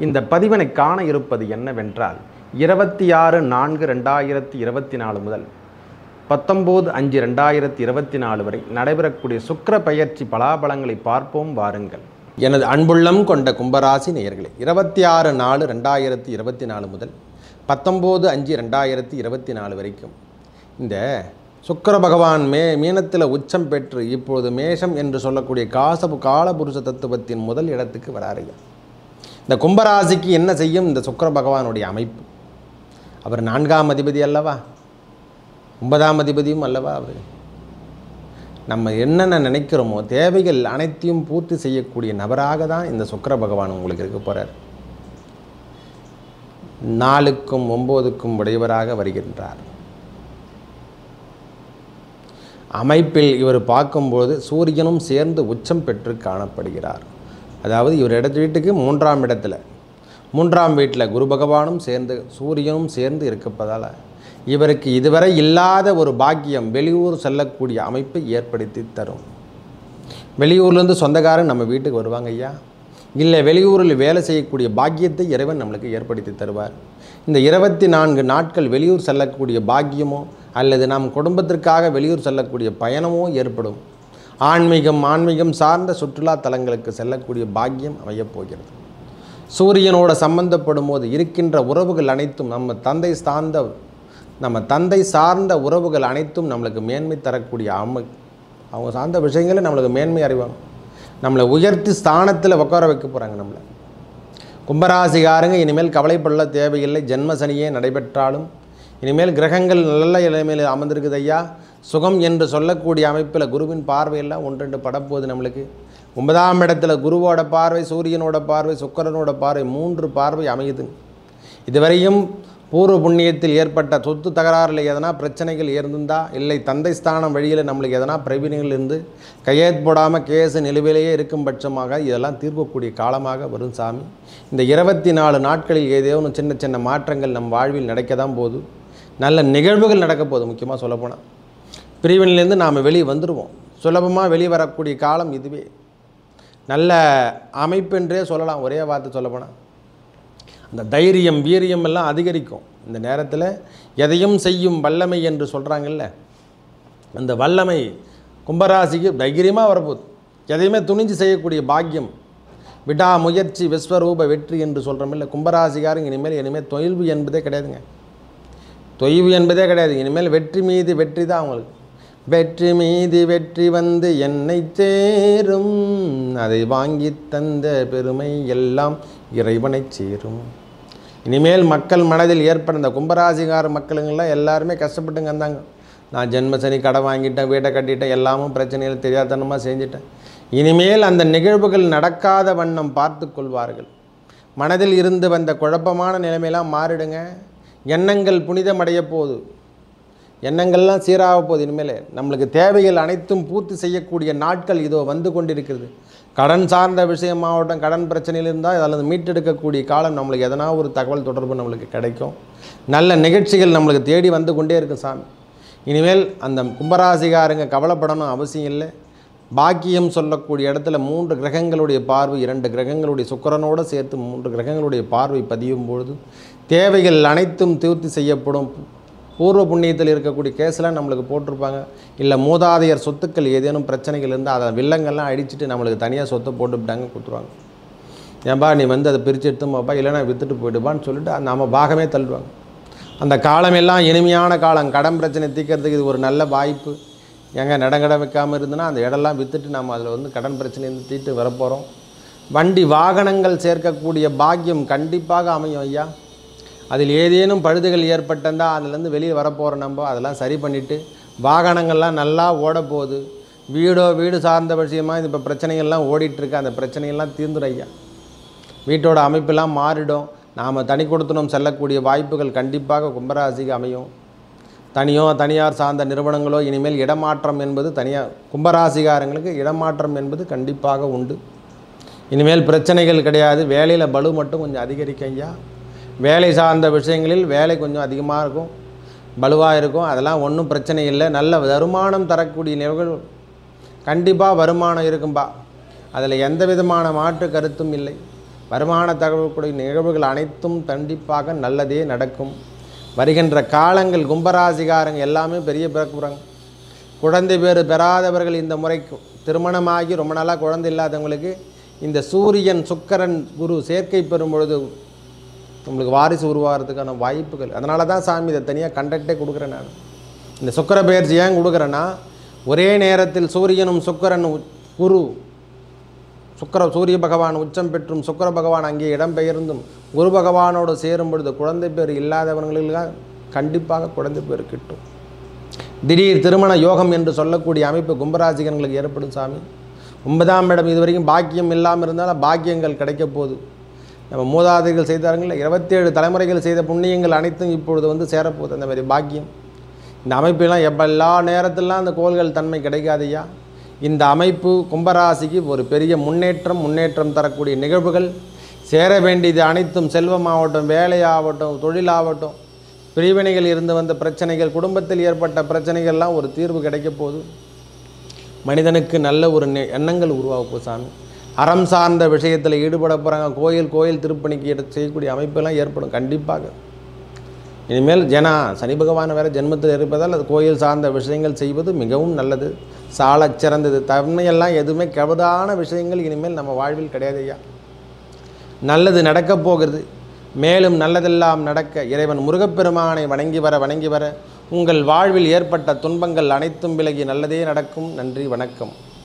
இந்த பதிவினை காண இருப்பது என்னவென்றால் 26/4/2024 முதல் 19/5/2024 வரை நடைபெறக்கூடிய சுக்கிர பெயர்ச்சி பலாபலங்களை பார்ப்போம் வாருங்கள். எனது அன்புள்ளம் கொண்ட கும்பராசி நேயர்களே, 26/4/2024 முதல் 19/5/2024 வரைக்கும் இந்த சுக்கிர பகவான் மீனத்தில் உச்சம் பெற்று இப்பொழுது மேஷம் என்று சொல்லக்கூடிய காலபுருஷ தத்துவத்தின் முதல் இடத்துக்கு வராருங்க. இந்த கும்பராசிக்கு என்ன செய்யும் இந்த சுக்கிர பகவானுடைய அமைப்பு? அவர் 4ஆம் அதிபதி அல்லவா, 9ஆம் அதிபதியும் அல்லவா. அவர் நம்ம என்னென்ன நினைக்கிறோமோ தேவைகள் அனைத்தையும் பூர்த்தி செய்யக்கூடிய நபராக தான் இந்த சுக்கிர பகவான் உங்களுக்கு இருக்க போகிறார். 4க்கும் 9க்கும் உடையவராக வருகின்றார். அமைப்பில் இவர் பார்க்கும்போது சூரியனும் சேர்ந்து உச்சம் பெற்று காணப்படுகிறார். அதாவது இவர் வீட்டுக்கு 3ஆம் இடத்துல 3ஆம் வீட்டில் குரு பகவானும் சேர்ந்து சூரியனும் சேர்ந்து இருப்பதால் இவருக்கு இதுவரை இல்லாத ஒரு பாக்கியம் வெளியூர் செல்லக்கூடிய அமைப்பை ஏற்படுத்தி தரும். வெளியூர்லேருந்து சொந்தக்காரன் நம்ம வீட்டுக்கு வருவாங்க ஐயா, இல்லை வெளியூரில் வேலை செய்யக்கூடிய பாக்கியத்தை இறைவன் நம்மளுக்கு ஏற்படுத்தி தருவார். இந்த 24 நாட்கள் வெளியூர் செல்லக்கூடிய பாக்கியமோ அல்லது நம் குடும்பத்திற்காக வெளியூர் செல்லக்கூடிய பயணமோ ஏற்படும். ஆன்மீகம் சார்ந்த சுற்றுலா தலங்களுக்கு செல்லக்கூடிய பாக்கியம் அமையப் போகிறது. சூரியனோட சம்பந்தப்படும் போது இருக்கின்ற உறவுகள் அனைத்தும் நம்ம தந்தை சார்ந்த உறவுகள் அனைத்தும் நம்மளுக்கு மேன்மை தரக்கூடிய அவங்க சார்ந்த விஷயங்களை நம்மளுக்கு மேன்மை அறிவாங்க. நம்மளை உயர்த்தி ஸ்தானத்தில் உட்கார வைக்க போகிறாங்க. நம்மளை கும்பராசிகாரங்க இனிமேல் கவலைப்பட தேவையில்லை. ஜென்ம சனியே நடைபெற்றாலும் இனிமேல் கிரகங்கள் நல்ல நிலைமையில் அமர்ந்திருக்குது ஐயா. சுகம் என்று சொல்லக்கூடிய அமைப்பில் குருவின் பார்வையெல்லாம் 1-2 படப்போகுது. நம்மளுக்கு 9ஆம் இடத்துல குருவோட பார்வை, சூரியனோட பார்வை, சுக்கிரனோட பார்வை, 3 பார்வை அமையுது. இதுவரையும் பூர்வ புண்ணியத்தில் ஏற்பட்ட சொத்து தகராறில் எதனா பிரச்சனைகள் இருந்திருந்தா, இல்லை தந்தை ஸ்தானம் வழியில் நம்மளுக்கு எதனா பிரச்சனைகள் இருந்து கையெழுத்து போடாமல் கேஸு நிலுவையிலேயே இருக்கும் பட்சமாக இதெல்லாம் தீர்க்கக்கூடிய காலமாக வரும் சாமி. இந்த 24 நாட்களில் ஏதேனும் சின்ன சின்ன மாற்றங்கள் நம் வாழ்வில் நடக்க தான் போகுது. நல்ல நிகழ்வுகள் நடக்க போகுது. முக்கியமாக சொல்லப்போனால் பிரிவினிலேருந்து நாம் வெளியே வந்துடுவோம். சுலபமாக வெளியே வரக்கூடிய காலம் இதுவே. நல்ல அமைப்பென்றே சொல்லலாம். ஒரே வார்த்தை சொல்லப்போனால் அந்த தைரியம் வீரியம் எல்லாம் அதிகரிக்கும். இந்த நேரத்தில் எதையும் செய்யும் வல்லமை என்று சொல்கிறாங்கல்ல, அந்த வல்லமை கும்பராசிக்கு தைரியமாக வரப்போகுது. எதையுமே துணிஞ்சு செய்யக்கூடிய பாக்கியம், விடாமுயற்சி விஸ்வரூப வெற்றி என்று சொல்கிறோமில்ல. கும்பராசிக்காரங்க இனிமேல் தொய்வு என்பதே கிடையாதுங்க. தொய்வு என்பதே கிடையாது. இனிமேல் வெற்றி மீது வெற்றி தான் அவங்களுக்கு. வெற்றி மீது வெற்றி வந்து என்னை சேரும், அதை வாங்கி தந்த பெருமை எல்லாம் இறைவனை சேரும். இனிமேல் மக்கள் மனதில் ஏற்பட இந்த கும்பராசிகார மக்களுங்கெல்லாம் எல்லாருமே கஷ்டப்பட்டுங்க இருந்தாங்க. நான் ஜென்மசனி கடை வாங்கிட்டேன், வீட்டை கட்டிட்டேன், எல்லாமும் பிரச்சனைகள் தெரியாதனமாக செஞ்சிட்டேன். இனிமேல் அந்த நிகழ்வுகள் நடக்காத வண்ணம் பார்த்து கொள்வார்கள். மனதில் இருந்து வந்த குழப்பமான நிலைமையெல்லாம் மாறிடுங்க. எண்ணங்கள் புனிதமடைய போகுது. எண்ணங்கள்லாம் சீராக போகுது. இனிமேல் நம்மளுக்கு தேவைகள் அனைத்தும் பூர்த்தி செய்யக்கூடிய நாட்கள் இதோ வந்து கொண்டிருக்கிறது. கடன் சார்ந்த விஷயமாகட்டும், கடன் பிரச்சனையில் இருந்தால் அதில் மீட்டெடுக்கக்கூடிய காலம் நம்மளுக்கு எதனா ஒரு தகவல் தொடர்பு நம்மளுக்கு கிடைக்கும். நல்ல நிகழ்ச்சிகள் நம்மளுக்கு தேடி வந்து கொண்டே இருக்கும் சாமி. இனிமேல் அந்த கும்பராசிகாரங்க கவலைப்படணும் அவசியம் இல்லை. பாக்கியம் சொல்லக்கூடிய இடத்துல 3 கிரகங்களுடைய பார்வை, 2 கிரகங்களுடைய சுக்கிரனோடு சேர்த்து 3 கிரகங்களுடைய பார்வை பதியும் பொழுது தேவைகள் அனைத்தும் பூர்த்தி செய்யப்படும். பூர்வ புண்ணியத்தில் இருக்கக்கூடிய கேஸ்லாம் நம்மளுக்கு போட்டிருப்பாங்க. இல்லை மூதாதையர் சொத்துக்கள் ஏதேனும் பிரச்சனைகள் இருந்தால் அதை வில்லங்கள்லாம் அடிச்சுட்டு நம்மளுக்கு தனியாக சொத்தை போட்டுவிட்டாங்க கொடுத்துருவாங்க. ஏன்பா நீ அதை பிரித்து எடுத்துமாப்பா, இல்லைனா விற்றுட்டு போயிடுப்பான்னு சொல்லிட்டு நம்ம பாகமே தள்ளுவாங்க. அந்த காலமெல்லாம் இனிமையான காலம். கடன் பிரச்சனை தீர்க்கறதுக்கு இது ஒரு நல்ல வாய்ப்பு. எங்கே நடங்கட வைக்காமல் இருந்ததுன்னா அந்த இடம்லாம் விற்றுட்டு நம்ம அதில் கடன் பிரச்சனையை தீர்த்து வரப்போகிறோம். வண்டி வாகனங்கள் சேர்க்கக்கூடிய பாக்கியம் கண்டிப்பாக அமையும் ஐயா. அதில் ஏதேனும் பழுதுகள் ஏற்பட்டிருந்தால் அதுலேருந்து வெளியே வரப்போகிற நம்ம அதெல்லாம் சரி பண்ணிவிட்டு வாகனங்கள்லாம் நல்லா ஓட போகுது. வீடு சார்ந்த விஷயமாக இது இப்போ பிரச்சனைகள்லாம் ஓடிட்டுருக்கு. அந்த பிரச்சனைகள்லாம் தீர்ந்துடும் ஐயா. வீட்டோட அமைப்பெல்லாம் மாறிடும். நாம் தனி கொடுத்தனும் செல்லக்கூடிய வாய்ப்புகள் கண்டிப்பாக கும்பராசிக்கு அமையும். தனியார் சார்ந்த நிறுவனங்களோ இனிமேல் இடமாற்றம் என்பது கும்பராசிகாரங்களுக்கு இடமாற்றம் என்பது கண்டிப்பாக உண்டு. இனிமேல் பிரச்சனைகள் கிடையாது. வேலையில் பலு மட்டும் கொஞ்சம் அதிகரிக்கும் ஐயா. வேலை சார்ந்த விஷயங்களில் வேலை கொஞ்சம் அதிகமாக இருக்கும், பலுவாக இருக்கும். அதெல்லாம் ஒன்றும் பிரச்சனை இல்லை. நல்ல வருமானம் தரக்கூடிய நிகழ்வு கண்டிப்பாக வருமானம் இருக்கும்பா. அதில் எந்த விதமான மாற்று கருத்தும் இல்லை. வருமான தகவல்களுடைய நிகழ்வுகள் அனைத்தும் கண்டிப்பாக நல்லதே நடக்கும். வருகின்ற காலங்கள் கும்பராசிகாரங்க எல்லாமே பெரிய பிறக்குறாங்க. குழந்தை பேறு பெறாதவர்கள் இந்த முறைக்கு திருமணமாகி ரொம்ப நாளாக குழந்தை இல்லாதவங்களுக்கு இந்த சூரியன் சுக்கிரன் குரு சேர்க்கை பெறும் பொழுது நம்மளுக்கு வாரிசு உருவாகிறதுக்கான வாய்ப்புகள். அதனால தான் சாமி இதை தனியாக கண்டக்டே கொடுக்குறேன். நான் இந்த சுக்கிர பெயர்ச்சி ஏன் கொடுக்குறேன்னா, ஒரே நேரத்தில் சூரியனும் சுக்கிரன் குரு சூரிய பகவான் உச்சம் பெற்றும் சுக்கிர பகவான் அங்கே இடம்பெயர்ந்தும் குரு பகவானோடு சேரும் பொழுது குழந்தை பேர் இல்லாதவர்களுக்கு கண்டிப்பாக குழந்தை பேர் கிட்டும். திடீர் திருமண யோகம் என்று சொல்லக்கூடிய அமைப்பு கும்பராசிகர்களுக்கு ஏற்படும் சாமி. 9ஆம் இடம் இதுவரைக்கும் பாக்கியம் இல்லாமல் இருந்தாலும் பாக்கியங்கள் கிடைக்க போகுது. நம்ம மூதாதைகள் செய்தார்கள் 27 தலைமுறைகள் செய்த புண்ணியங்கள் அனைத்தும் இப்பொழுது சேரப்போகுது. அந்த மாதிரி பாக்கியம் இந்த அமைப்பெல்லாம் எல்லா நேரத்திலாம் அந்த கோள்கள் தன்மை கிடைக்காதையா. இந்த அமைப்பு கும்பராசிக்கு ஒரு பெரிய முன்னேற்றம் தரக்கூடிய நிகழ்வுகள். சேர வேண்டியது அனைத்தும் செல்வமாகட்டும், வேலையாகட்டும், தொழிலாகட்டும், பிரிவினைகள் இருந்து வந்த பிரச்சனைகள், குடும்பத்தில் ஏற்பட்ட பிரச்சனைகள்லாம் ஒரு தீர்வு கிடைக்க போகுது. மனிதனுக்கு நல்ல ஒரு எண்ணங்கள் உருவாக சாமி. அறம் சார்ந்த விஷயத்தில் ஈடுபட போகிறாங்க. கோயில் திருப்பணிக்கு செய்யக்கூடிய அமைப்பெல்லாம் ஏற்படும் கண்டிப்பாக. இனிமேல் சனி பகவான் வேறு ஜென்மத்தில் இருப்பதால் அது கோயில் சார்ந்த விஷயங்கள் செய்வது மிகவும் நல்லது, சாலச் சிறந்தது. தன்மையெல்லாம் எதுவுமே கவதான விஷயங்கள் இனிமேல் நம்ம வாழ்வில் கிடையாதையா. நல்லது நடக்கப் போகிறது. மேலும் நல்லதெல்லாம் நடக்க இறைவன் முருகப்பெருமானை வணங்கி வர உங்கள் வாழ்வில் ஏற்பட்ட துன்பங்கள் அனைத்தும் விலகி நல்லதே நடக்கும். நன்றி, வணக்கம்.